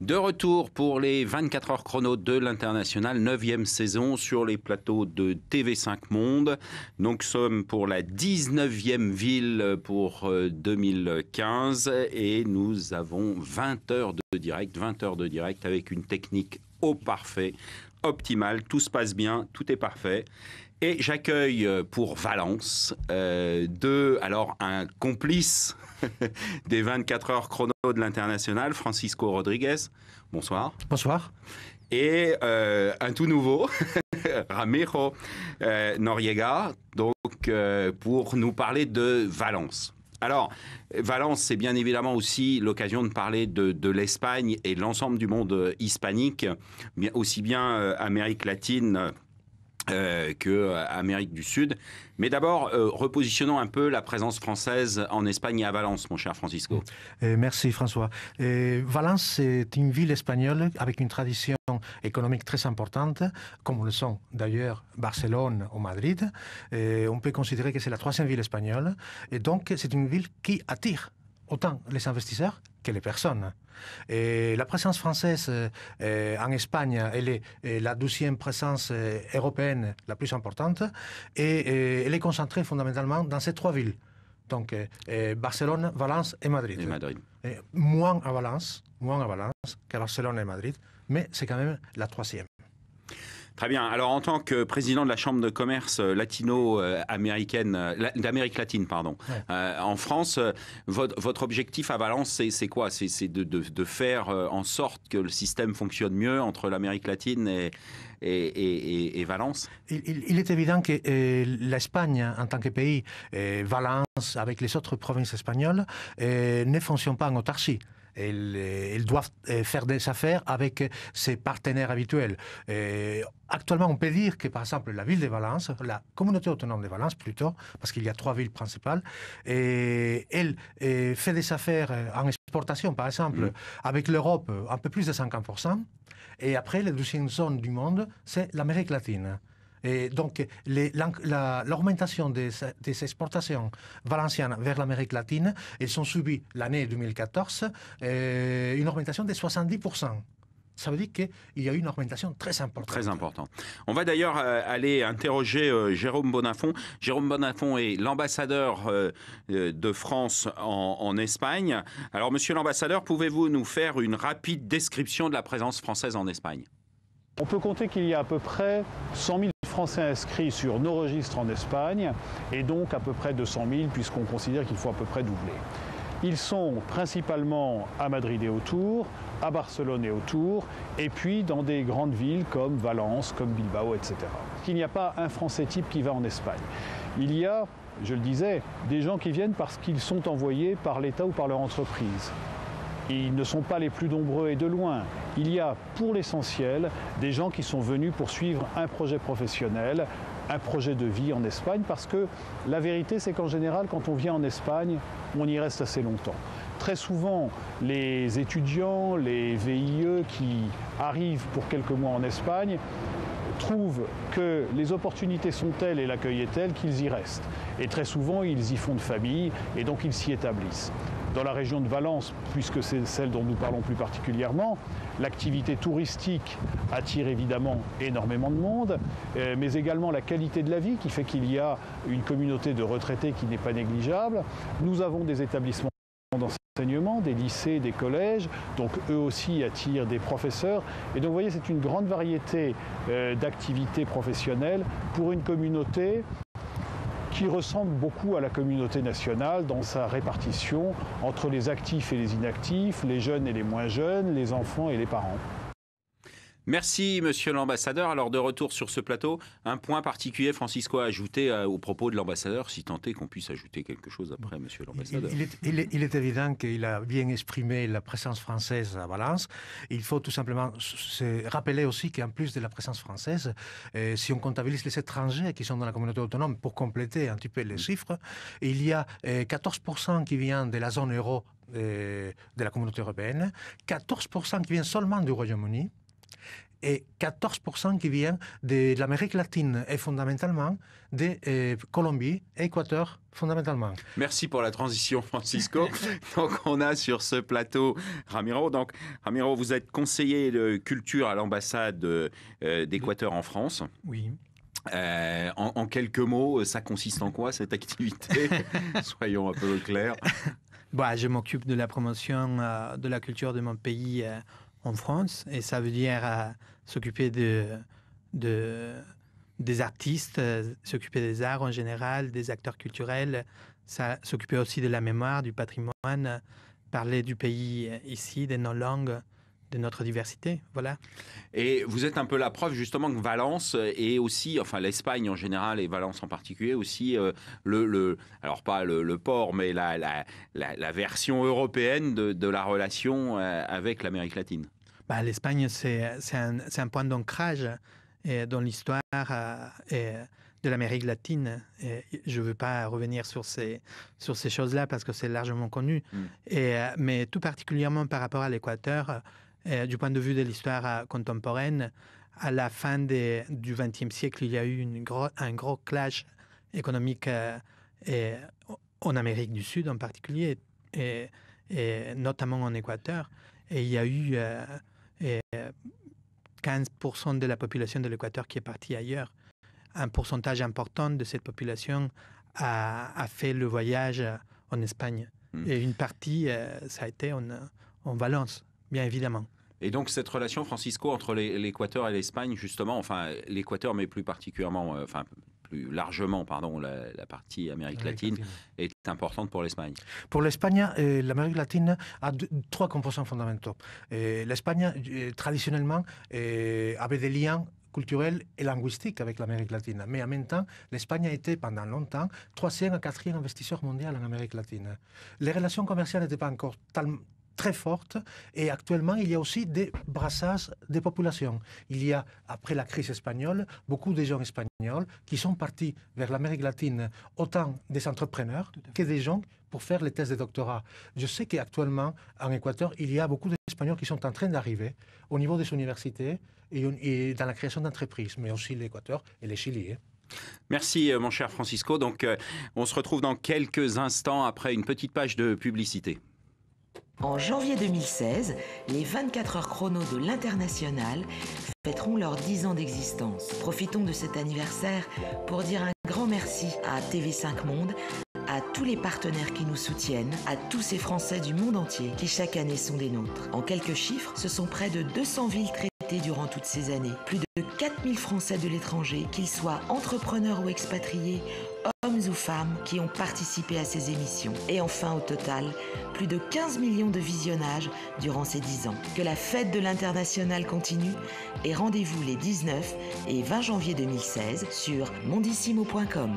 De retour pour les 24 heures chrono de l'International, 9e saison sur les plateaux de TV5 Monde. Donc, nous sommes pour la 19e ville pour 2015 et nous avons 20 heures de direct avec une technique au parfait, optimale. Tout se passe bien, tout est parfait. Et j'accueille pour Valence un complice des 24 heures chrono de l'International, Francisco Rodriguez. Bonsoir. Bonsoir. Et un tout nouveau, Ramiro Noriega, pour nous parler de Valence. Alors, Valence, c'est bien évidemment aussi l'occasion de parler de l'Espagne et de l'ensemble du monde hispanique, aussi bien Amérique latine qu'Amérique du Sud. Mais d'abord, repositionnons un peu la présence française en Espagne et à Valence, mon cher Francisco. Merci François. Valence, c'est une ville espagnole avec une tradition économique très importante, comme le sont d'ailleurs Barcelone ou Madrid. On peut considérer que c'est la 3e ville espagnole. Et donc, c'est une ville qui attire autant les investisseurs que les personnes. Et la présence française en Espagne, elle est la 12e présence européenne la plus importante et elle est concentrée fondamentalement dans ces 3 villes. Donc Barcelone, Valence et Madrid. Moins à Valence qu'à Barcelone et Madrid, mais c'est quand même la 3e. Très bien. Alors, en tant que président de la Chambre de commerce latino-américaine, d'Amérique latine, en France, votre objectif à Valence, c'est quoi? C'est de faire en sorte que le système fonctionne mieux entre l'Amérique latine et Valence? Il est évident que l'Espagne, en tant que pays, Valence, avec les autres provinces espagnoles, ne fonctionne pas en autarcie. Ils doivent faire des affaires avec ses partenaires habituels. Actuellement, on peut dire que, par exemple, la ville de Valence, la communauté autonome de Valence plutôt, parce qu'il y a 3 villes principales, elle fait des affaires en exportation, par exemple, avec l'Europe, un peu plus de 50%. Et après, la 2e zone du monde, c'est l'Amérique latine. Et donc, l'augmentation des exportations valenciennes vers l'Amérique latine, elles ont subi l'année 2014 une augmentation de 70%. Ça veut dire qu'il y a eu une augmentation très importante. Très important. On va d'ailleurs aller interroger Jérôme Bonafont. Jérôme Bonafont est l'ambassadeur de France en Espagne. Alors, monsieur l'ambassadeur, pouvez-vous nous faire une rapide description de la présence française en Espagne? On peut compter qu'il y a à peu près 100 000 Français inscrits sur nos registres en Espagne et donc à peu près 200 000 puisqu'on considère qu'il faut à peu près doubler. Ils sont principalement à Madrid et autour, à Barcelone et autour, et puis dans des grandes villes comme Valence, comme Bilbao, etc. Il n'y a pas un Français type qui va en Espagne. Il y a, je le disais, des gens qui viennent parce qu'ils sont envoyés par l'État ou par leur entreprise. Ils ne sont pas les plus nombreux et de loin. Il y a pour l'essentiel des gens qui sont venus pour suivre un projet professionnel, un projet de vie en Espagne, parce que la vérité c'est qu'en général quand on vient en Espagne, on y reste assez longtemps. Très souvent, les étudiants, les VIE qui arrivent pour quelques mois en Espagne trouvent que les opportunités sont telles et l'accueil est tel qu'ils y restent. Et très souvent, ils y font de famille et donc ils s'y établissent. Dans la région de Valence, puisque c'est celle dont nous parlons plus particulièrement, l'activité touristique attire évidemment énormément de monde, mais également la qualité de la vie qui fait qu'il y a une communauté de retraités qui n'est pas négligeable. Nous avons des établissements d'enseignement, des lycées, des collèges, donc eux aussi attirent des professeurs. Et donc vous voyez, c'est une grande variété d'activités professionnelles pour une communauté qui ressemble beaucoup à la communauté nationale dans sa répartition entre les actifs et les inactifs, les jeunes et les moins jeunes, les enfants et les parents. Merci, monsieur l'ambassadeur. Alors, de retour sur ce plateau, un point particulier, Francisco, à ajouter au propos de l'ambassadeur, si tant est qu'on puisse ajouter quelque chose après, monsieur l'ambassadeur. Il est évident qu'il a bien exprimé la présence française à Valence. Il faut tout simplement se rappeler aussi qu'en plus de la présence française, si on comptabilise les étrangers qui sont dans la communauté autonome, pour compléter un petit peu les chiffres, il y a 14% qui viennent de la zone euro de la communauté européenne, 14% qui viennent seulement du Royaume-Uni, et 14% qui vient de l'Amérique latine et fondamentalement de Colombie et Équateur fondamentalement. Merci pour la transition, Francisco. Donc, on a sur ce plateau Ramiro. Donc, Ramiro, vous êtes conseiller de culture à l'ambassade d'Équateur en France. Oui. En quelques mots, ça consiste en quoi cette activité? Soyons un peu clairs. Je m'occupe de la promotion de la culture de mon pays en France et ça veut dire s'occuper des artistes, s'occuper des arts en général, des acteurs culturels, s'occuper aussi de la mémoire, du patrimoine, parler du pays ici, de nos langues, de notre diversité, voilà. Et vous êtes un peu la preuve justement que Valence et aussi, enfin l'Espagne en général et Valence en particulier aussi, alors pas le port, mais la version européenne de la relation avec l'Amérique latine. L'Espagne, c'est un point d'ancrage dans l'histoire de l'Amérique latine. Et je ne veux pas revenir sur ces choses-là parce que c'est largement connu. Mais tout particulièrement par rapport à l'Équateur, du point de vue de l'histoire contemporaine, à la fin du XXe siècle, il y a eu un gros clash économique en Amérique du Sud en particulier, et notamment en Équateur. Et il y a eu 15% de la population de l'Équateur qui est partie ailleurs. Un pourcentage important de cette population a fait le voyage en Espagne. Et une partie, ça a été en Valence, bien évidemment. Et donc cette relation, Francisco, entre l'Équateur et l'Espagne, justement, enfin l'Équateur, mais plus particulièrement, plus largement, pardon, la partie Amérique latine, est importante pour l'Espagne. Pour l'Espagne, l'Amérique latine a trois composants fondamentaux. L'Espagne, traditionnellement, avait des liens culturels et linguistiques avec l'Amérique latine. Mais en même temps, l'Espagne a été pendant longtemps 3e à 4e investisseur mondial en Amérique latine. Les relations commerciales n'étaient pas encore très forte et actuellement il y a aussi des brassages des populations. Il y a, après la crise espagnole, beaucoup de gens espagnols qui sont partis vers l'Amérique latine, autant des entrepreneurs que des gens pour faire les thèses de doctorat. Je sais qu'actuellement en Équateur, il y a beaucoup d'Espagnols qui sont en train d'arriver au niveau des universités et dans la création d'entreprises, mais aussi l'Équateur et le Chili. Merci mon cher Francisco. Donc on se retrouve dans quelques instants après une petite page de publicité. En janvier 2016, les 24 heures chrono de l'International fêteront leurs 10 ans d'existence. Profitons de cet anniversaire pour dire un grand merci à TV5 Monde, à tous les partenaires qui nous soutiennent, à tous ces Français du monde entier qui chaque année sont des nôtres. En quelques chiffres, ce sont près de 200 villes traitées durant toutes ces années. Plus de 4000 Français de l'étranger, qu'ils soient entrepreneurs ou expatriés, hommes ou femmes qui ont participé à ces émissions. Et enfin, au total, plus de 15 millions de visionnages durant ces 10 ans. Que la fête de l'International continue et rendez-vous les 19 et 20 janvier 2016 sur mondissimo.com.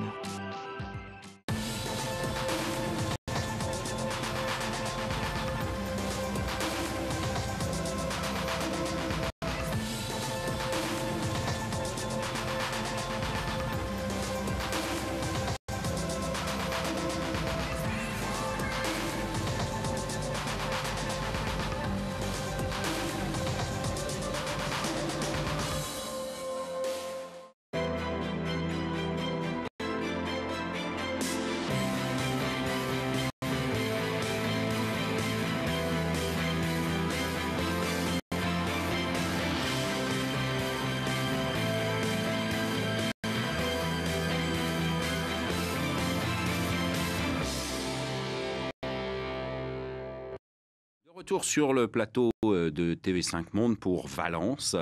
Retour sur le plateau de TV5 Monde pour Valence.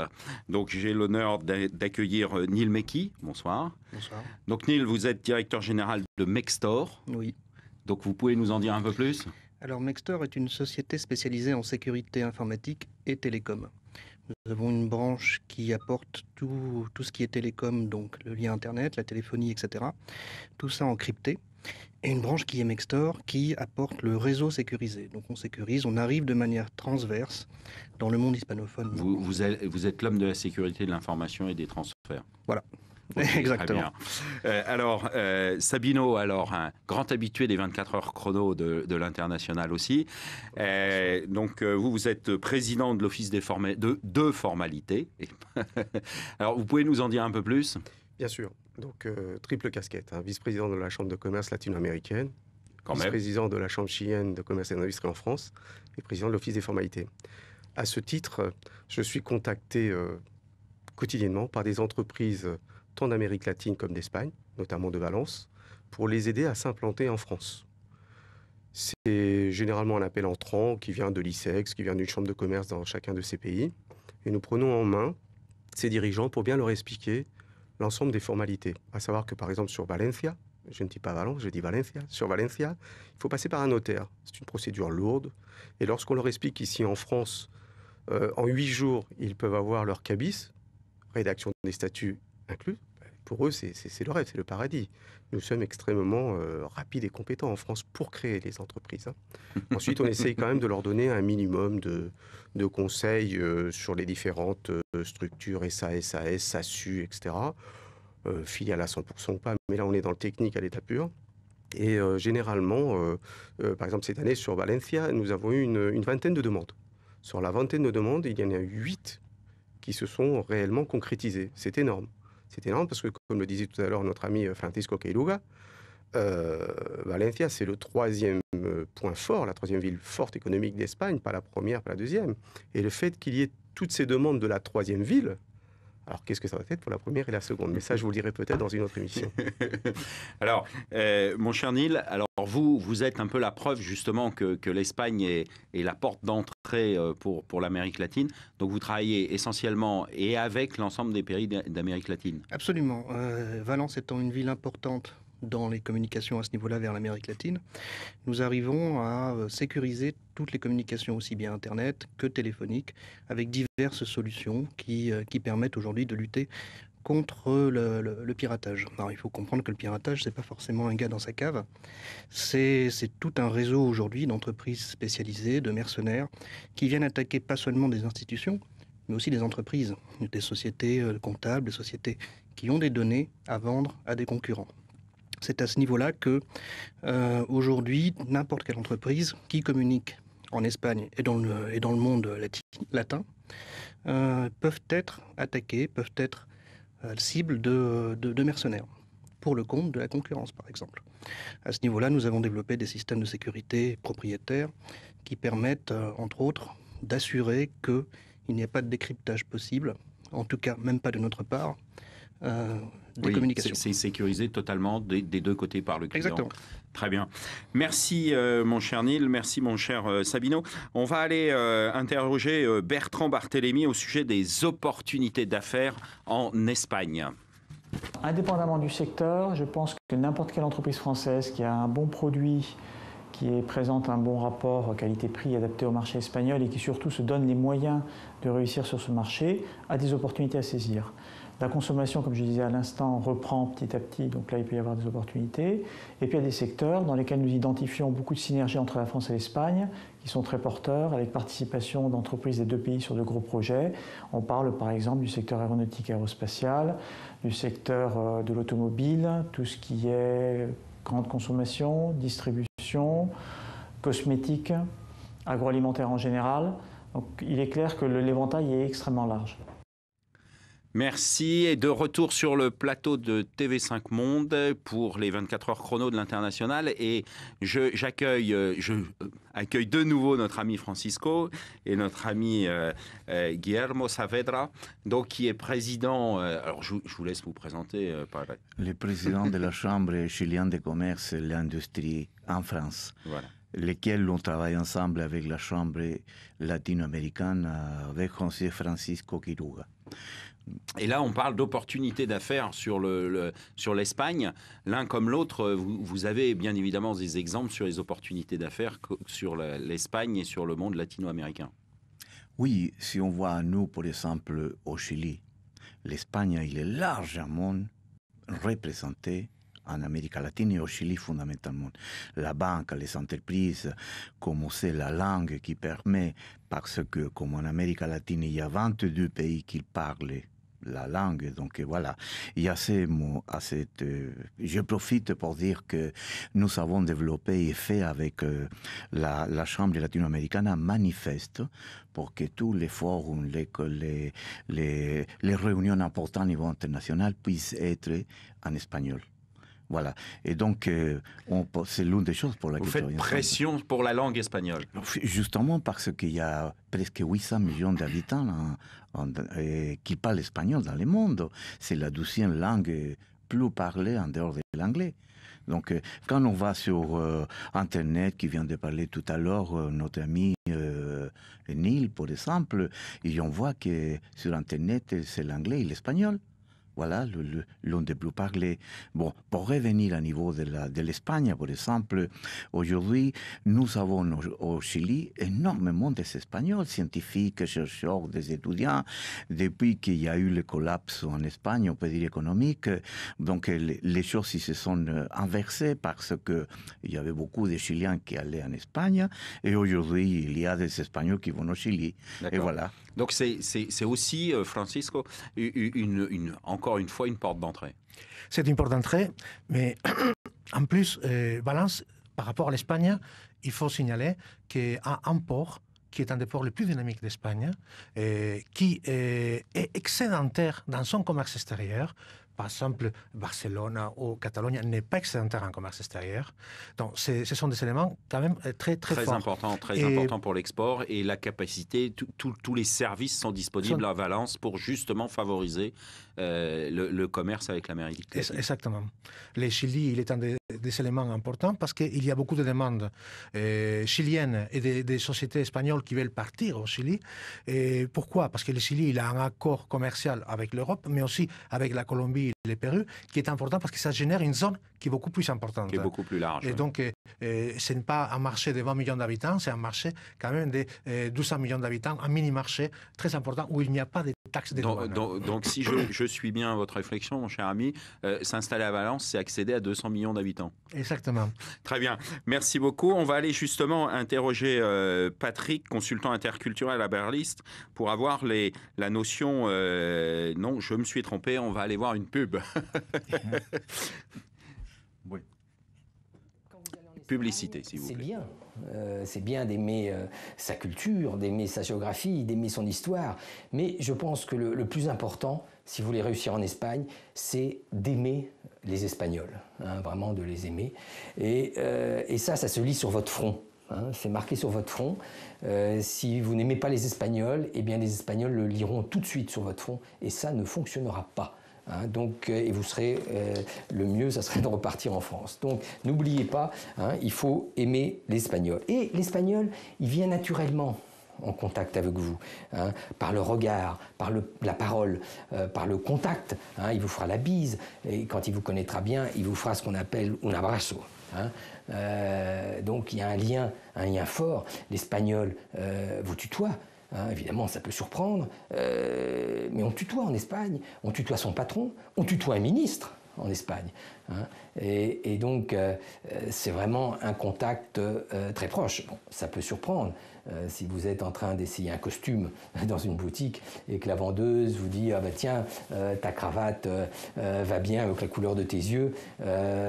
Donc j'ai l'honneur d'accueillir Neil Mekki. Bonsoir. Bonsoir. Donc Neil, vous êtes directeur général de Mextor. Oui. Donc vous pouvez nous en dire un peu plus ? Alors Mextor est une société spécialisée en sécurité informatique et télécom. Nous avons une branche qui apporte tout ce qui est télécom, donc le lien Internet, la téléphonie, etc. Tout ça encrypté. Et une branche qui est Mextor, qui apporte le réseau sécurisé. Donc on sécurise, on arrive de manière transverse dans le monde hispanophone. Vous êtes l'homme de la sécurité de l'information et des transferts. Voilà. Exactement. Alors, Sabino, un grand habitué des 24 heures chrono de l'International aussi. Donc, vous êtes président de l'Office de formalités. Alors, vous pouvez nous en dire un peu plus? Bien sûr. Donc, triple casquette. Vice-président de la Chambre de commerce latino-américaine, vice-président de la Chambre chilienne de commerce et d'industrie en France et président de l'Office des formalités. À ce titre, je suis contacté quotidiennement par des entreprises tant d'Amérique latine comme d'Espagne, notamment de Valence, pour les aider à s'implanter en France. C'est généralement un appel entrant qui vient de l'ICEX, qui vient d'une chambre de commerce dans chacun de ces pays. Et nous prenons en main ces dirigeants pour bien leur expliquer l'ensemble des formalités. À savoir que, par exemple, sur Valencia, je ne dis pas Valence, je dis Valencia, sur Valencia, il faut passer par un notaire. C'est une procédure lourde. Et lorsqu'on leur explique qu'ici en France, en 8 jours, ils peuvent avoir leur cabis, rédaction des statuts inclus, pour eux, c'est le rêve, c'est le paradis. Nous sommes extrêmement rapides et compétents en France pour créer les entreprises. Ensuite, on essaye quand même de leur donner un minimum de conseils sur les différentes structures, SAS, SASU, etc. Filiale à 100% ou pas, mais là, on est dans le technique à l'état pur. Et généralement, par exemple, cette année, sur Valencia, nous avons eu une vingtaine de demandes. Sur la vingtaine de demandes, il y en a 8 qui se sont réellement concrétisées. C'est énorme. C'est énorme parce que, comme le disait tout à l'heure notre ami Francisco Queiruga, Valencia, c'est le 3e point fort, la 3e ville forte économique d'Espagne, pas la première, pas la 2e. Et le fait qu'il y ait toutes ces demandes de la 3e ville, alors qu'est-ce que ça va être pour la première et la seconde? Mais ça, je vous le dirai peut-être dans une autre émission. Alors, mon cher Neil, alors vous êtes un peu la preuve justement que l'Espagne est la porte d'entrée pour l'Amérique latine. Donc vous travaillez essentiellement et avec l'ensemble des pays d'Amérique latine. Absolument. Valence étant une ville importante dans les communications à ce niveau-là vers l'Amérique latine, nous arrivons à sécuriser toutes les communications, aussi bien Internet que téléphoniques, avec diverses solutions qui permettent aujourd'hui de lutter contre le piratage. Alors, il faut comprendre que le piratage, c'est pas forcément un gars dans sa cave. C'est tout un réseau aujourd'hui d'entreprises spécialisées, de mercenaires, qui viennent attaquer pas seulement des institutions, mais aussi des entreprises, des sociétés comptables, des sociétés qui ont des données à vendre à des concurrents. C'est à ce niveau-là que, aujourd'hui, n'importe quelle entreprise qui communique en Espagne et dans le monde latin peuvent être attaquées, peuvent être cibles de mercenaires, pour le compte de la concurrence, par exemple. À ce niveau-là, nous avons développé des systèmes de sécurité propriétaires qui permettent, entre autres, d'assurer qu'il n'y ait pas de décryptage possible, en tout cas même pas de notre part, des communications. C'est sécurisé totalement des deux côtés par le client. Exactement. Très bien. Merci mon cher Neil, merci mon cher Sabino. On va aller interroger Bertrand Barthélémy au sujet des opportunités d'affaires en Espagne. Indépendamment du secteur, je pense que n'importe quelle entreprise française qui a un bon produit, qui présente un bon rapport qualité-prix adapté au marché espagnol et qui surtout se donne les moyens de réussir sur ce marché, a des opportunités à saisir. La consommation, comme je disais à l'instant, reprend petit à petit, donc là il peut y avoir des opportunités. Et puis il y a des secteurs dans lesquels nous identifions beaucoup de synergies entre la France et l'Espagne, qui sont très porteurs, avec participation d'entreprises des deux pays sur de gros projets. On parle par exemple du secteur aéronautique aérospatial, du secteur de l'automobile, tout ce qui est grande consommation, distribution, cosmétique, agroalimentaire en général. Donc il est clair que l'éventail est extrêmement large. Merci. Et de retour sur le plateau de TV5 Monde pour les 24 heures chrono de l'International. Et j'accueille de nouveau notre ami Francisco et notre ami Guillermo Saavedra, donc, qui est président. Alors, je vous laisse vous présenter. Le président de la Chambre chilienne de commerce et l'industrie en France. Voilà. Lesquels on travaille ensemble avec la Chambre latino-américaine, avec José Francisco Queiruga. Et là, on parle d'opportunités d'affaires sur l'Espagne. L'un comme l'autre, vous avez bien évidemment des exemples sur les opportunités d'affaires sur l'Espagne et sur le monde latino-américain. Oui, si on voit nous, par exemple, au Chili, l'Espagne, il est largement représenté en Amérique latine et au Chili fondamentalement. La banque, les entreprises, comme c'est la langue qui permet, parce que comme en Amérique latine, il y a 22 pays qui parlent la langue. Donc voilà, il y a je profite pour dire que nous avons développé et fait avec la Chambre latino-américaine un manifeste pour que tous les forums, les réunions importantes au niveau international puissent être en espagnol. Voilà. Et donc, c'est l'une des choses pour laquelle... Vous faites pression pour la langue espagnole. Justement parce qu'il y a presque 800 millions d'habitants qui parlent espagnol dans le monde. C'est la 12e langue plus parlée en dehors de l'anglais. Donc, quand on va sur Internet, qui vient de parler tout à l'heure, notre ami Neil, par exemple, et on voit que sur Internet, c'est l'anglais et l'espagnol. Voilà, l'un des plus parlés. Bon, pour revenir au niveau de l'Espagne, par exemple, aujourd'hui, nous avons au Chili énormément d'Espagnols, scientifiques, chercheurs, des étudiants. Depuis qu'il y a eu le collapse en Espagne, on peut dire économique, donc les choses se sont inversées parce qu'il y avait beaucoup de Chiliens qui allaient en Espagne, et aujourd'hui, il y a des Espagnols qui vont au Chili. Et voilà. Donc c'est aussi, Francisco, encore une fois, une porte d'entrée. C'est une porte d'entrée, mais en plus, Valence, par rapport à l'Espagne, il faut signaler qu'il y a un port qui est un des ports les plus dynamiques d'Espagne, qui est excédentaire dans son commerce extérieur. Par exemple, Barcelone ou Catalogne n'est pas excédentaire en commerce extérieur. Donc, ce sont des éléments quand même très forts. Très important pour l'export, et la capacité, tous les services sont disponibles à Valence pour justement favoriser le commerce avec l'Amérique latine. Exactement. Le Chili, il est un des éléments importants parce qu'il y a beaucoup de demandes chiliennes et des sociétés espagnoles qui veulent partir au Chili. Et pourquoi? Parce que le Chili, il a un accord commercial avec l'Europe, mais aussi avec la Colombie et le Pérou, qui est important parce que ça génère une zone qui est beaucoup plus importante. Qui est beaucoup plus large. Et donc, ce n'est pas un marché de 20 millions d'habitants, c'est un marché quand même de 200 millions d'habitants, un mini-marché très important où il n'y a pas de taxes de douane. Donc si je suis bien votre réflexion, mon cher ami, s'installer à Valence, c'est accéder à 200 millions d'habitants. Exactement. Très bien. Merci beaucoup. On va aller justement interroger Patrick, consultant interculturel à Berlist, pour avoir la notion... non, je me suis trompé, on va aller voir une pub. Oui. Publicité, si vous plaît. C'est bien. C'est bien d'aimer sa culture, d'aimer sa géographie, d'aimer son histoire. Mais je pense que le plus important, si vous voulez réussir en Espagne, c'est d'aimer les Espagnols. Hein, vraiment de les aimer. Et ça se lit sur votre front. Hein, c'est marqué sur votre front. Si vous n'aimez pas les Espagnols, eh bien les Espagnols le liront tout de suite sur votre front. Et ça ne fonctionnera pas. Hein, donc, et vous serez, le mieux, ça serait de repartir en France. Donc, n'oubliez pas, hein, il faut aimer l'espagnol. Et l'espagnol, il vient naturellement en contact avec vous, hein, par le regard, par la parole, par le contact. Hein, il vous fera la bise, et quand il vous connaîtra bien, il vous fera ce qu'on appelle un abrazo. Hein. Donc, il y a un lien fort. L'espagnol vous tutoie. Hein, évidemment, ça peut surprendre, mais on tutoie en Espagne, on tutoie son patron, on tutoie un ministre en Espagne. Hein, et donc, c'est vraiment un contact très proche. Bon, ça peut surprendre si vous êtes en train d'essayer un costume dans une boutique et que la vendeuse vous dit « Ah ben tiens, ta cravate va bien avec la couleur de tes yeux ».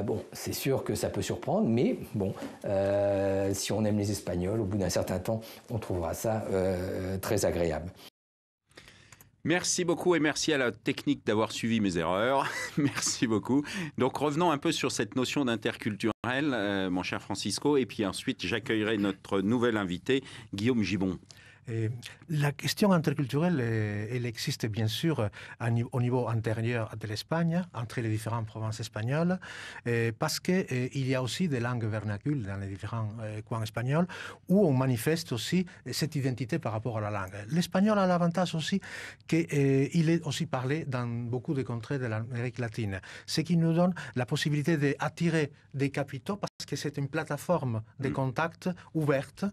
Bon, c'est sûr que ça peut surprendre, mais bon, si on aime les Espagnols, au bout d'un certain temps, on trouvera ça très agréable. Merci beaucoup et merci à la technique d'avoir suivi mes erreurs. Merci beaucoup. Donc revenons un peu sur cette notion d'interculturel, mon cher Francisco, et puis ensuite j'accueillerai notre nouvel invité, Guillaume Gibbon. La question interculturelle, elle existe bien sûr au niveau antérieur de l'Espagne, entre les différentes provinces espagnoles, parce qu'il y a aussi des langues vernacules dans les différents coins espagnols, où on manifeste aussi cette identité par rapport à la langue. L'espagnol a l'avantage aussi qu'il est aussi parlé dans beaucoup de contrées de l'Amérique latine, ce qui nous donne la possibilité d'attirer des capitaux, parce que c'est une plateforme de contact ouverte,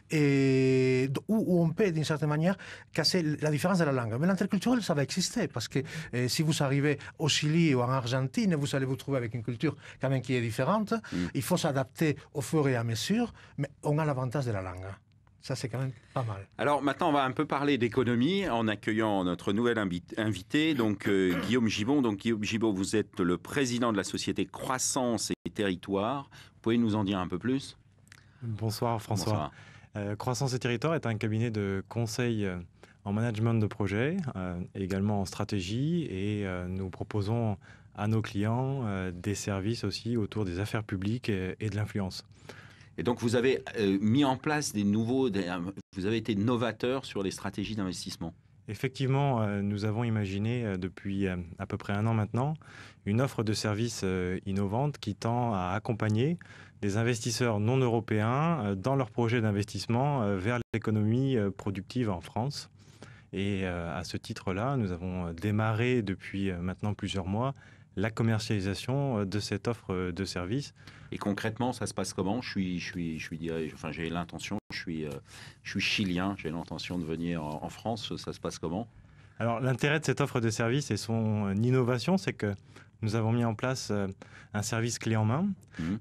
et où on peut, d'une certaine manière, casser la différence de la langue. Mais l'interculturel, ça va exister, parce que si vous arrivez au Chili ou en Argentine, vous allez vous trouver avec une culture quand même qui est différente. Il faut s'adapter au fur et à mesure, mais on a l'avantage de la langue. Ça, c'est quand même pas mal. Alors maintenant, on va un peu parler d'économie en accueillant notre nouvel invité, donc Guillaume Gibaud. Donc Guillaume Gibaud, vous êtes le président de la société Croissance et Territoire. Vous pouvez nous en dire un peu plus? Bonsoir François. Bonsoir. Croissance et Territoire est un cabinet de conseil en management de projet, également en stratégie, et nous proposons à nos clients des services aussi autour des affaires publiques et de l'influence. Et donc, vous avez mis en place vous avez été novateur sur les stratégies d'investissement. Effectivement, nous avons imaginé depuis à peu près 1 an maintenant une offre de services innovante qui tend à accompagner des investisseurs non européens dans leurs projets d'investissement vers l'économie productive en France. Et à ce titre-là, nous avons démarré depuis maintenant plusieurs mois la commercialisation de cette offre de services. Et concrètement, ça se passe comment? j'ai l'intention, je suis chilien, j'ai l'intention de venir en France, ça se passe comment? Alors l'intérêt de cette offre de service et son innovation, c'est que nous avons mis en place un service clé en main.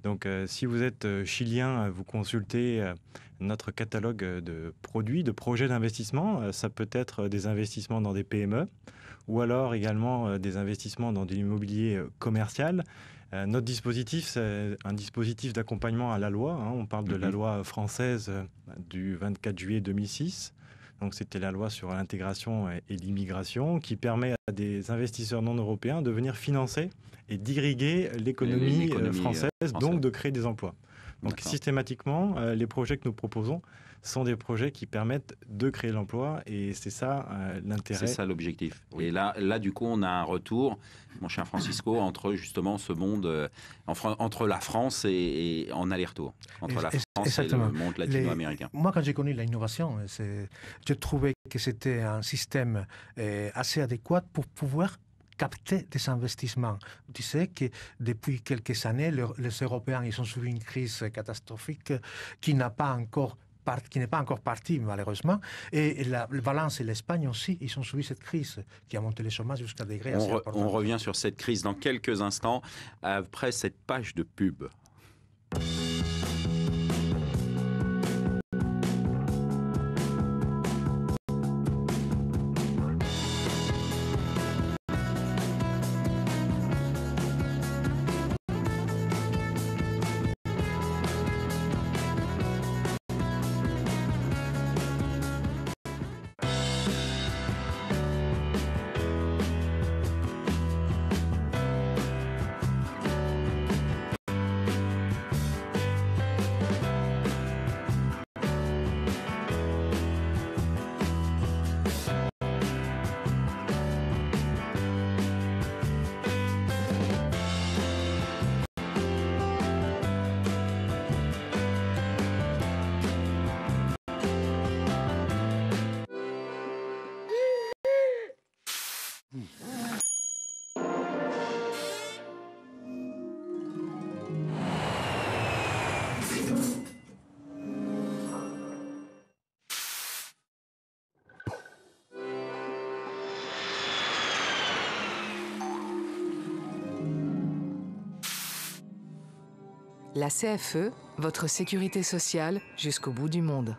Donc si vous êtes chilien, vous consultez notre catalogue de produits, de projets d'investissement. Ça peut être des investissements dans des PME ou alors également des investissements dans de l'immobilier commercial. Notre dispositif, c'est un dispositif d'accompagnement à la loi. On parle de la loi française du 24 juillet 2006. Donc c'était la loi sur l'intégration et l'immigration qui permet à des investisseurs non européens de venir financer et d'irriguer l'économie française, donc de créer des emplois. Donc systématiquement, les projets que nous proposons sont des projets qui permettent de créer l'emploi et c'est ça l'intérêt. C'est ça l'objectif. Oui. Et là, du coup, on a un retour, mon cher Francisco, entre justement ce monde, entre la France et en aller-retour, entre la France et le monde latino-américain. Moi, quand j'ai connu l'innovation, je trouvais que c'était un système assez adéquat pour pouvoir capter des investissements. Tu sais que depuis quelques années, les Européens ils ont subi une crise catastrophique qui n'est pas encore partie, malheureusement. Et la Valence et l'Espagne aussi, ils ont subi cette crise qui a monté les chômages jusqu'à des degrés assez importants. On revient sur cette crise dans quelques instants, après cette page de pub. La CFE, votre sécurité sociale jusqu'au bout du monde.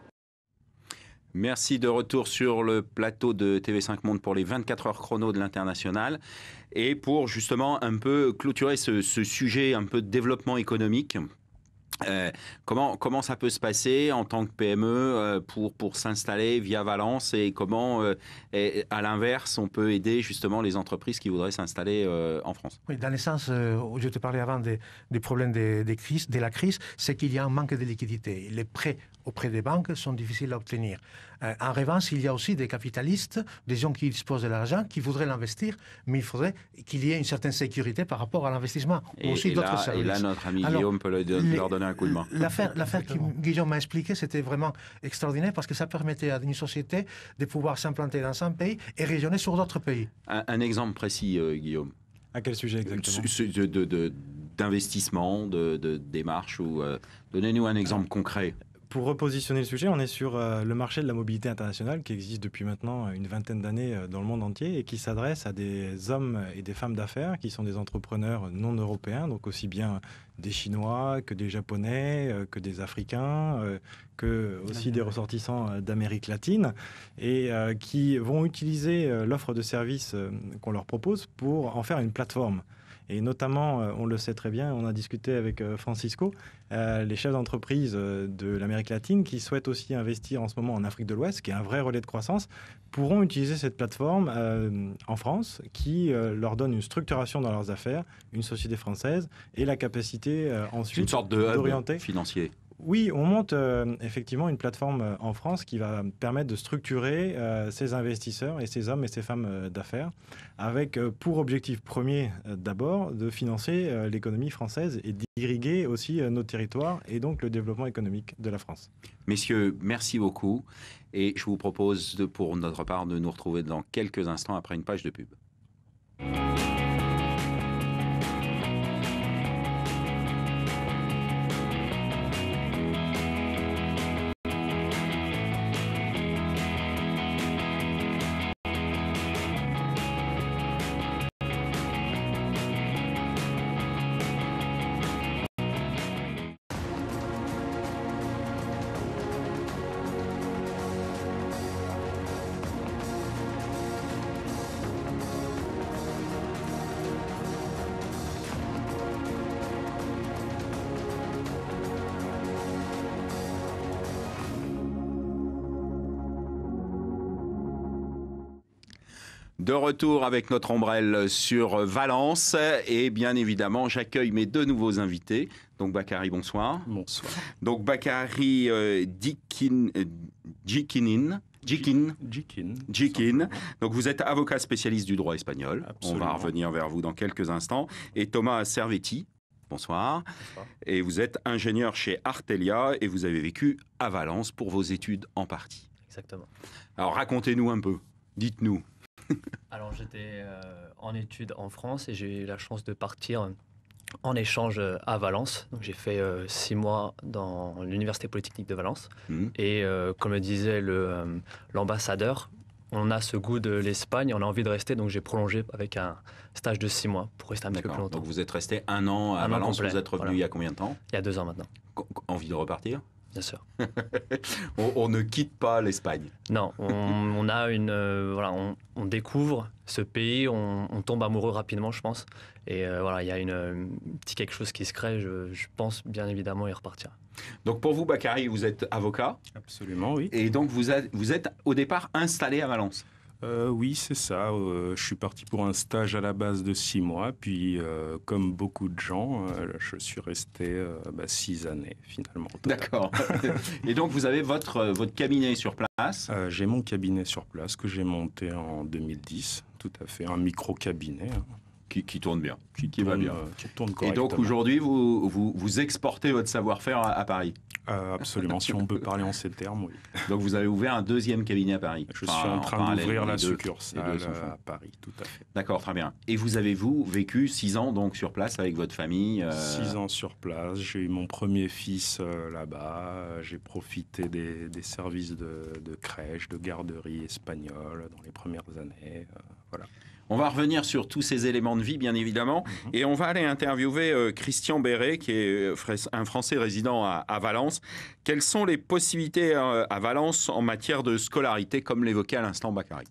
Merci de retour sur le plateau de TV5 Monde pour les 24 heures chrono de l'International et pour justement un peu clôturer ce sujet un peu de développement économique. Comment ça peut se passer en tant que PME pour s'installer via Valence et comment, à l'inverse, on peut aider justement les entreprises qui voudraient s'installer en France? Oui, dans le sens où je te parlais avant des problèmes de la crise, c'est qu'il y a un manque de liquidité. Les prêts auprès des banques sont difficiles à obtenir. En revanche, il y a aussi des capitalistes, des gens qui disposent de l'argent, qui voudraient l'investir, mais il faudrait qu'il y ait une certaine sécurité par rapport à l'investissement. Aussi d'autres services. Et là, notre ami Guillaume peut leur donner un coup de main. L'affaire que Guillaume m'a expliqué, c'était vraiment extraordinaire parce que ça permettait à une société de pouvoir s'implanter dans un pays et rayonner sur d'autres pays. Un exemple précis, Guillaume. À quel sujet exactement? D'investissement, de démarche ou donnez-nous un exemple concret. pour repositionner le sujet, on est sur le marché de la mobilité internationale qui existe depuis maintenant une vingtaine d'années dans le monde entier et qui s'adresse à des hommes et des femmes d'affaires qui sont des entrepreneurs non européens, donc aussi bien des Chinois que des Japonais, que des Africains, que aussi des ressortissants d'Amérique latine et qui vont utiliser l'offre de services qu'on leur propose pour en faire une plateforme. Et notamment, on le sait très bien, on a discuté avec Francisco, les chefs d'entreprise de l'Amérique latine qui souhaitent aussi investir en ce moment en Afrique de l'Ouest, qui est un vrai relais de croissance, pourront utiliser cette plateforme en France qui leur donne une structuration dans leurs affaires, une société française et la capacité ensuite une sorte de hub financier. Oui, on monte effectivement une plateforme en France qui va permettre de structurer ces investisseurs et ces hommes et ces femmes d'affaires avec pour objectif premier d'abord de financer l'économie française et d'irriguer aussi nos territoires et donc le développement économique de la France. Messieurs, merci beaucoup et je vous propose pour notre part de nous retrouver dans quelques instants après une page de pub. De retour avec notre ombrelle sur Valence et bien évidemment j'accueille mes deux nouveaux invités. Donc Bakary, bonsoir. Bonsoir. Donc Bakary Djikin. Donc vous êtes avocat spécialiste du droit espagnol. Absolument. On va revenir vers vous dans quelques instants. Et Thomas Servetti. Bonsoir. Bonsoir. Et vous êtes ingénieur chez Artelia et vous avez vécu à Valence pour vos études en partie. Exactement. Alors racontez-nous un peu. Dites-nous. Alors j'étais en études en France et j'ai eu la chance de partir en échange à Valence. Donc j'ai fait 6 mois dans l'Université Polytechnique de Valence. Et comme le disait l'ambassadeur, on a ce goût de l'Espagne, on a envie de rester, donc j'ai prolongé avec un stage de 6 mois pour rester un petit peu plus longtemps. Donc vous êtes resté 1 an à Valence, vous êtes revenu il y a combien de temps? Il y a 2 ans maintenant. Envie de repartir? Bien sûr. on ne quitte pas l'Espagne. Non, on a on découvre ce pays, on tombe amoureux rapidement, je pense. Et voilà, il y a un petit quelque chose qui se crée. Je pense bien évidemment y repartir. Donc pour vous, Bakary, vous êtes avocat. Absolument, oui. Et donc vous êtes au départ installé à Valence. Oui, c'est ça. Je suis parti pour un stage à la base de 6 mois. Puis, comme beaucoup de gens, je suis resté 6 années, finalement. D'accord. Et donc, vous avez votre cabinet sur place? J'ai mon cabinet sur place que j'ai monté en 2010. Tout à fait. Un micro-cabinet. Qui tourne bien. Qui va bien. Qui tourne correctement. Et donc, aujourd'hui, vous exportez votre savoir-faire à Paris? Absolument, si on peut parler en ces termes, oui. Donc vous avez ouvert un deuxième cabinet à Paris? Je suis en train d'ouvrir la succursale à Paris, tout à fait. D'accord, très bien. Et vous avez vécu 6 ans donc sur place avec votre famille 6 ans sur place, j'ai eu mon premier fils là-bas, j'ai profité des services de crèche, de garderie espagnole dans les premières années, voilà. On va revenir sur tous ces éléments de vie, bien évidemment, et on va aller interviewer Christian Béret, qui est un Français résident à Valence. Quelles sont les possibilités à Valence en matière de scolarité, comme l'évoquait à l'instant Bakary?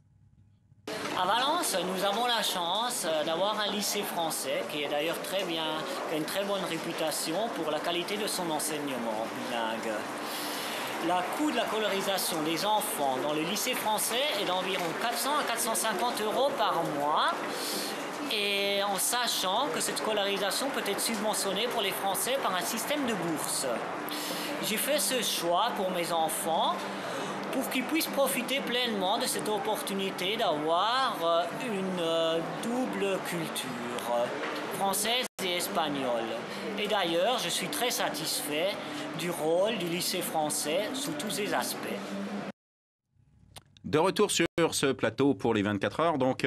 À Valence, nous avons la chance d'avoir un lycée français qui est d'ailleurs très bien, qui a une très bonne réputation pour la qualité de son enseignement bilingue. Le coût de la scolarisation des enfants dans le lycée français est d'environ 400 à 450 € par mois. Et en sachant que cette scolarisation peut être subventionnée pour les Français par un système de bourse. J'ai fait ce choix pour mes enfants pour qu'ils puissent profiter pleinement de cette opportunité d'avoir une double culture, française et espagnole. Et d'ailleurs, je suis très satisfait du rôle du lycée français sous tous ses aspects. De retour sur sur ce plateau pour les 24 heures. Donc,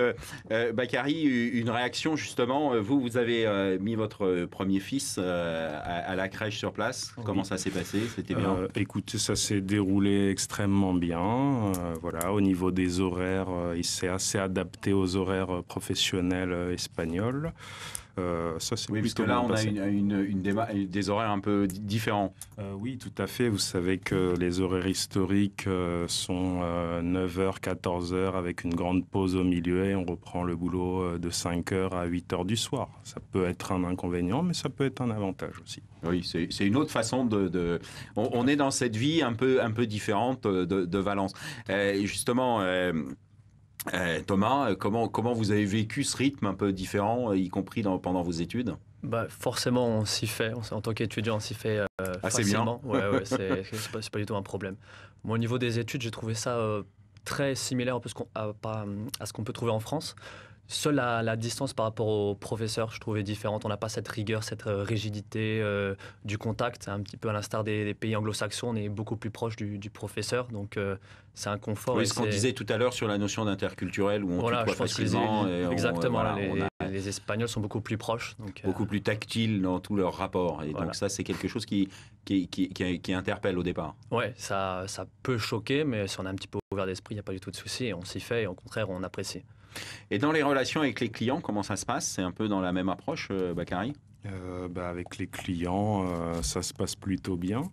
Bakary, une réaction justement. Vous avez mis votre premier fils à la crèche sur place. Oui. Comment ça s'est passé? C'était bien? Écoutez, ça s'est déroulé extrêmement bien. Voilà, au niveau des horaires, il s'est assez adapté aux horaires professionnels espagnols. Ça, c'est oui, parce que là, on a des horaires un peu différents. Oui, tout à fait. Vous savez que les horaires historiques sont 9h, 14h avec une grande pause au milieu et on reprend le boulot de 5h à 8h du soir. Ça peut être un inconvénient, mais ça peut être un avantage aussi. Oui, c'est une autre façon de... On est dans cette vie un peu différente de Valence. Justement... Thomas, comment vous avez vécu ce rythme un peu différent, y compris pendant vos études? Forcément, on s'y fait. En tant qu'étudiant, on s'y fait facilement. C'est bien. Ouais, c'est pas du tout un problème. Moi, au niveau des études, j'ai trouvé ça très similaire à ce qu'on peut trouver en France. Seule la distance par rapport aux professeurs, je trouvais différente. On n'a pas cette rigueur, cette rigidité du contact. Un petit peu à l'instar des pays anglo-saxons, on est beaucoup plus proche du professeur. Donc, c'est un confort. Oui, ce qu'on disait tout à l'heure sur la notion d'interculturel, où on tutoie facilement. Exactement. Les Espagnols sont beaucoup plus proches. Donc, beaucoup plus tactiles dans tous leurs rapports. Et donc ça, c'est quelque chose qui interpelle au départ. Oui, ça peut choquer, mais si on est un petit peu ouvert d'esprit, il n'y a pas du tout de souci. On s'y fait et au contraire, on apprécie. Et dans les relations avec les clients, comment ça se passe? C'est un peu dans la même approche, Bakary? Avec les clients, ça se passe plutôt bien.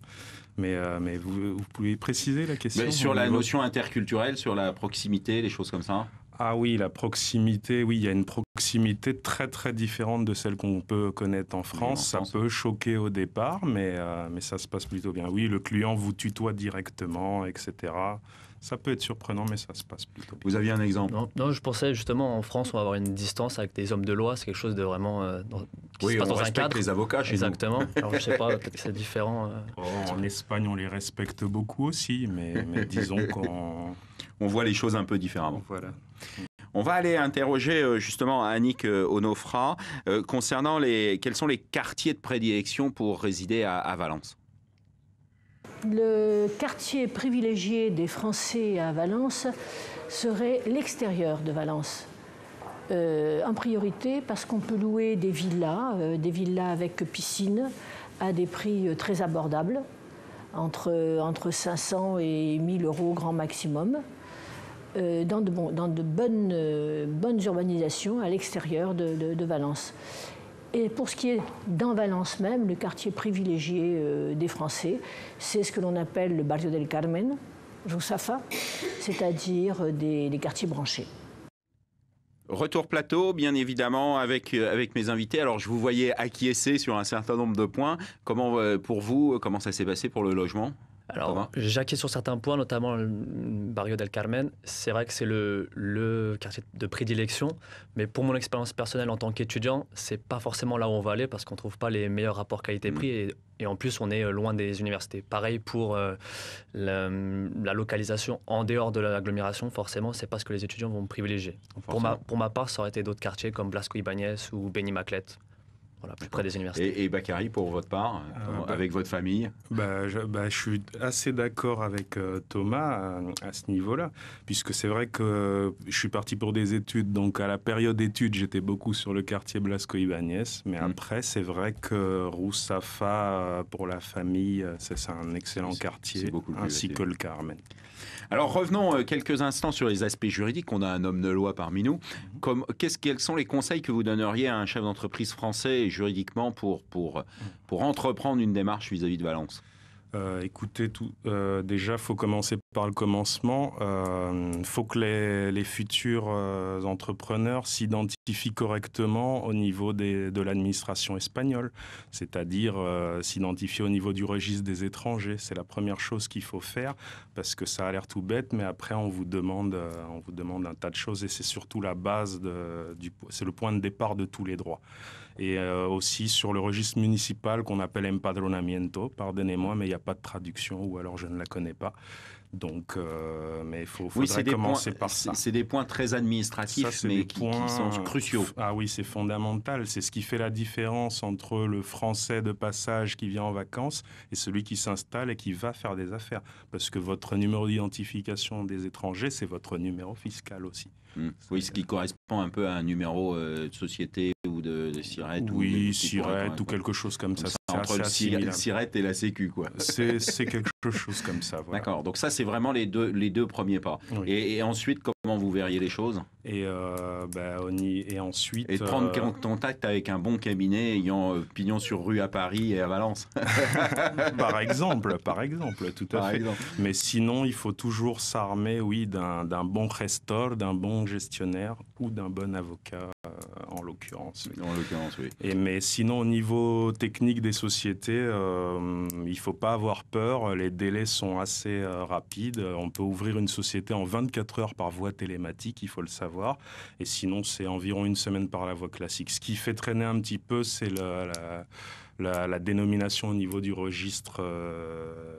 Mais vous pouvez préciser la question? Sur la notion interculturelle, sur la proximité, les choses comme ça? Ah oui, la proximité, oui, il y a une proximité très très différente de celle qu'on peut connaître en France. Ça peut choquer au départ, mais ça se passe plutôt bien. Oui, le client vous tutoie directement, etc. Ça peut être surprenant, mais ça se passe plutôt bien. Vous aviez un exemple? Non, je pensais justement en France, on va avoir une distance avec des hommes de loi. C'est quelque chose de vraiment qui se passe dans un cadre. Les avocats chez Exactement. Nous. Alors, je sais pas, peut-être que c'est différent. En Espagne, on les respecte beaucoup aussi, mais disons on voit les choses un peu différemment. Voilà. On va aller interroger justement Annick Onofra concernant quels sont les quartiers de prédilection pour résider à Valence. Le quartier privilégié des Français à Valence serait l'extérieur de Valence. En priorité parce qu'on peut louer des villas avec piscine à des prix très abordables, entre 500 et 1000 euros grand maximum, dans de bonnes urbanisations à l'extérieur de Valence. Et pour ce qui est dans Valence même, le quartier privilégié des Français, c'est ce que l'on appelle le Barrio del Carmen, Rusafa, c'est-à-dire des quartiers branchés. Retour plateau, bien évidemment, avec mes invités. Alors, je vous voyais acquiescer sur un certain nombre de points. Pour vous, comment ça s'est passé pour le logement ? Alors, j'acquiesce sur certains points, notamment le Barrio del Carmen. C'est vrai que c'est le quartier de prédilection, mais pour mon expérience personnelle en tant qu'étudiant, c'est pas forcément là où on va aller parce qu'on trouve pas les meilleurs rapports qualité-prix et en plus on est loin des universités. Pareil pour la localisation en dehors de l'agglomération, forcément, c'est pas ce que les étudiants vont privilégier. Pour ma part, ça aurait été d'autres quartiers comme Blasco Ibáñez ou Benimaclet. Voilà, plus près des universités. Et Bakary, pour votre part, avec votre famille? Je suis assez d'accord avec Thomas à ce niveau-là, puisque c'est vrai que je suis parti pour des études, donc à la période d'études, j'étais beaucoup sur le quartier Blasco Ibáñez, mais après, c'est vrai que Rusafa, pour la famille, c'est un excellent quartier, ainsi que le Carmen. Alors revenons quelques instants sur les aspects juridiques. On a un homme de loi parmi nous. Quels sont les conseils que vous donneriez à un chef d'entreprise français juridiquement pour entreprendre une démarche vis-à-vis de Valence ? Écoutez, déjà, il faut commencer par le commencement. Il faut que les futurs entrepreneurs s'identifient correctement au niveau de l'administration espagnole, c'est-à-dire s'identifier au niveau du registre des étrangers. C'est la première chose qu'il faut faire parce que ça a l'air tout bête, mais après on vous demande un tas de choses et c'est surtout la base, c'est le point de départ de tous les droits. Et aussi sur le registre municipal qu'on appelle empadronamiento, pardonnez-moi, mais il n'y a pas de traduction ou alors je ne la connais pas. Donc, mais il faudrait commencer par ça. C'est des points très administratifs, mais qui sont cruciaux. Ah oui, c'est fondamental. C'est ce qui fait la différence entre le Français de passage qui vient en vacances et celui qui s'installe et qui va faire des affaires. Parce que votre numéro d'identification des étrangers, c'est votre numéro fiscal aussi. Oui, ce qui correspond un peu à un numéro de société ou de SIRET. Oui, SIRET ou quelque chose comme ça. Entre le SIRET et la Sécu, quoi. C'est quelque chose comme ça. Voilà. D'accord, donc ça, c'est vraiment les deux premiers pas. Oui. Et ensuite, comment vous verriez les choses ? Et ensuite... Et prendre contact avec un bon cabinet ayant pignon sur rue à Paris et à Valence. Par exemple, tout à fait. Exemple. Mais sinon, il faut toujours s'armer, oui, d'un bon gestor, d'un bon gestionnaire ou d'un bon avocat, en l'occurrence. Oui. En l'occurrence, oui. Mais sinon, au niveau technique des sociétés, il ne faut pas avoir peur. Les délais sont assez rapides. On peut ouvrir une société en 24 heures par voie télématique, il faut le savoir. Et sinon, c'est environ une semaine par la voie classique. Ce qui fait traîner un petit peu, c'est la dénomination au niveau du registre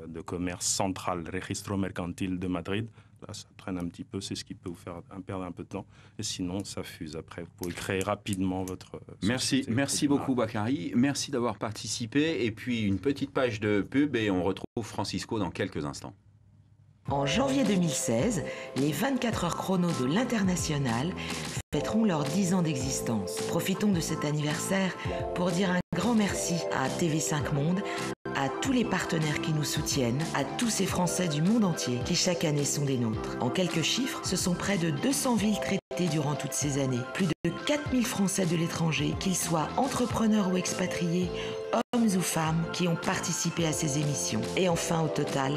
de commerce central, Registro Mercantil de Madrid. Là, ça traîne un petit peu, c'est ce qui peut vous faire perdre un peu de temps. Et sinon, ça fuse après. Vous pouvez créer rapidement votre société. Merci beaucoup, Bakary. Merci d'avoir participé. Et puis, une petite page de pub et on retrouve Francisco dans quelques instants. En janvier 2016, les 24 heures chrono de l'International fêteront leurs 10 ans d'existence. Profitons de cet anniversaire pour dire un grand merci à TV5 Monde, à tous les partenaires qui nous soutiennent, à tous ces Français du monde entier qui chaque année sont des nôtres. En quelques chiffres, ce sont près de 200 villes traitées durant toutes ces années. Plus de 4000 Français de l'étranger, qu'ils soient entrepreneurs ou expatriés, hommes ou femmes, qui ont participé à ces émissions. Et enfin, au total,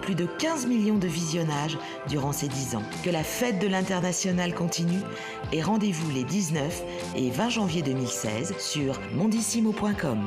plus de 15 millions de visionnages durant ces 10 ans. Que la fête de l'International continue et rendez-vous les 19 et 20 janvier 2016 sur mondissimo.com.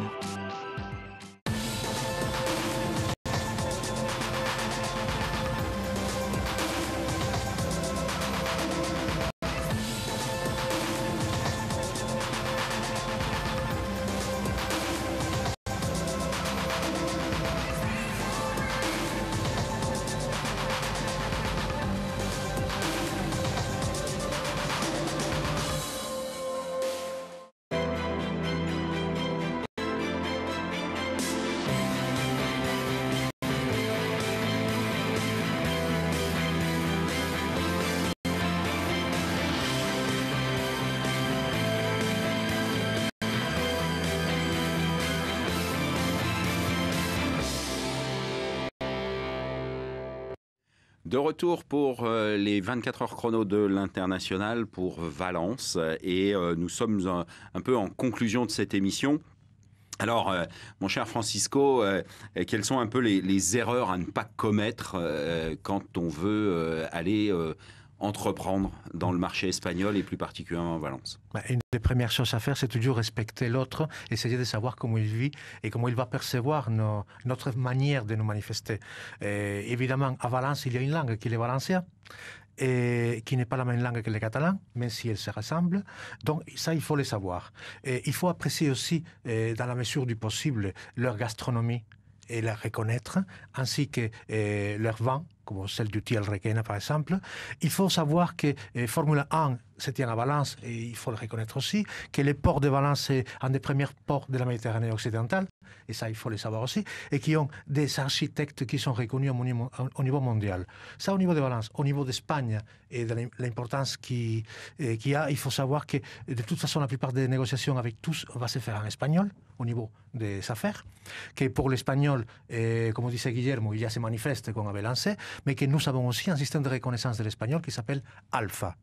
De retour pour les 24 heures chrono de l'International pour Valence et nous sommes un peu en conclusion de cette émission. Alors, mon cher Francisco, quelles sont un peu les erreurs à ne pas commettre quand on veut aller entreprendre dans le marché espagnol et plus particulièrement en Valence? Une des premières choses à faire, c'est toujours respecter l'autre, essayer de savoir comment il vit et comment il va percevoir notre manière de nous manifester. Évidemment, à Valence, il y a une langue qui est le valencien, et qui n'est pas la même langue que le catalan, même si elles se ressemblent. Donc ça, il faut le savoir. Et il faut apprécier aussi, dans la mesure du possible, leur gastronomie et la reconnaître, ainsi que leur vin, comme celle du Tiel Requena par exemple. Il faut savoir que Formula 1 se tient à Valence, et il faut le reconnaître aussi, que le port de Valence c'est un des premiers ports de la Méditerranée occidentale, et ça il faut le savoir aussi, et qui ont des architectes qui sont reconnus au niveau mondial. Ça au niveau de Valence. Au niveau d'Espagne et de l'importance qu'il y a, il faut savoir que de toute façon la plupart des négociations avec tous va se faire en espagnol au niveau des affaires, que pour l'espagnol, comme disait Guillermo, il y a ces manifestes qu'on avait lancés, mais que nous avons aussi un système de reconnaissance de l'espagnol qui s'appelle ALFA,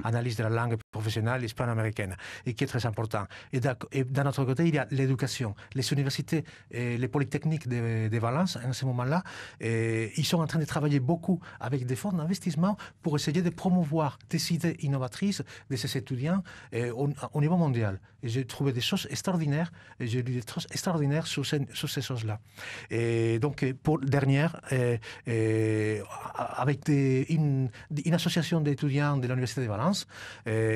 analyse de la langue professionnelle hispano-américaine, et qui est très important. Et d'un autre côté, il y a l'éducation. Les universités, les polytechniques de Valence, en ce moment-là, ils sont en train de travailler beaucoup avec des fonds d'investissement pour essayer de promouvoir des idées innovatrices de ces étudiants au niveau mondial. Et j'ai trouvé des choses extraordinaires, et j'ai lu des choses extraordinaires sur ces choses-là. Et donc, pour dernière, avec une association d'étudiants de l'Université de Valence,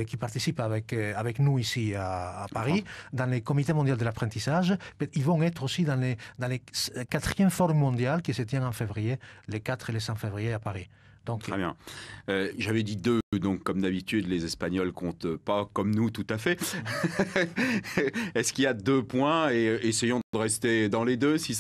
qui participent avec nous ici à Paris, dans les comités mondiaux de l'apprentissage. Ils vont être aussi dans les 4e forum mondial qui se tient en février, les 4 et les 5 février à Paris. Donc, très bien. J'avais dit 2, donc comme d'habitude, les Espagnols comptent pas comme nous tout à fait. Est-ce qu'il y a 2 points, et essayons de rester dans les 2 si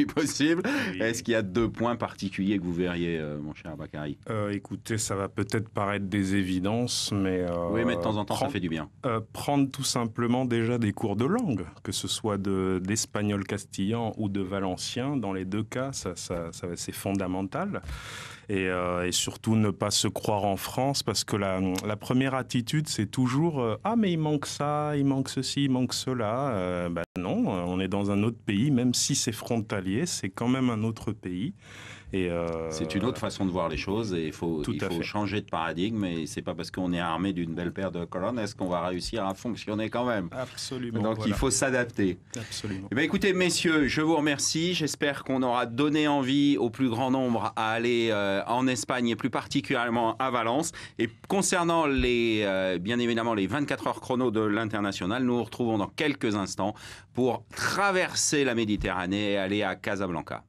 possible. Oui. Est-ce qu'il y a 2 points particuliers que vous verriez, mon cher Bakary? Écoutez, ça va peut-être paraître des évidences, mais... oui, mais de temps en temps, ça fait du bien. Prendre tout simplement déjà des cours de langue, que ce soit d'espagnol castillan ou de valencien, dans les 2 cas, c'est fondamental. Et surtout ne pas se croire en France, parce que la première attitude, c'est toujours ah, mais il manque ça, il manque ceci, il manque cela. Non, on est dans un autre pays, même si c'est frontalier, c'est quand même un autre pays. C'est une autre façon de voir les choses, et il faut changer de paradigme, et c'est pas parce qu'on est armé d'une belle paire de colonnes est-ce qu'on va réussir à fonctionner quand même. Absolument. Donc il faut s'adapter. Absolument. Eh bien, écoutez, messieurs, je vous remercie. J'espère qu'on aura donné envie au plus grand nombre à aller en Espagne, et plus particulièrement à Valence. Et concernant bien évidemment les 24 heures chrono de l'international, nous nous retrouvons dans quelques instants pour traverser la Méditerranée et aller à Casablanca.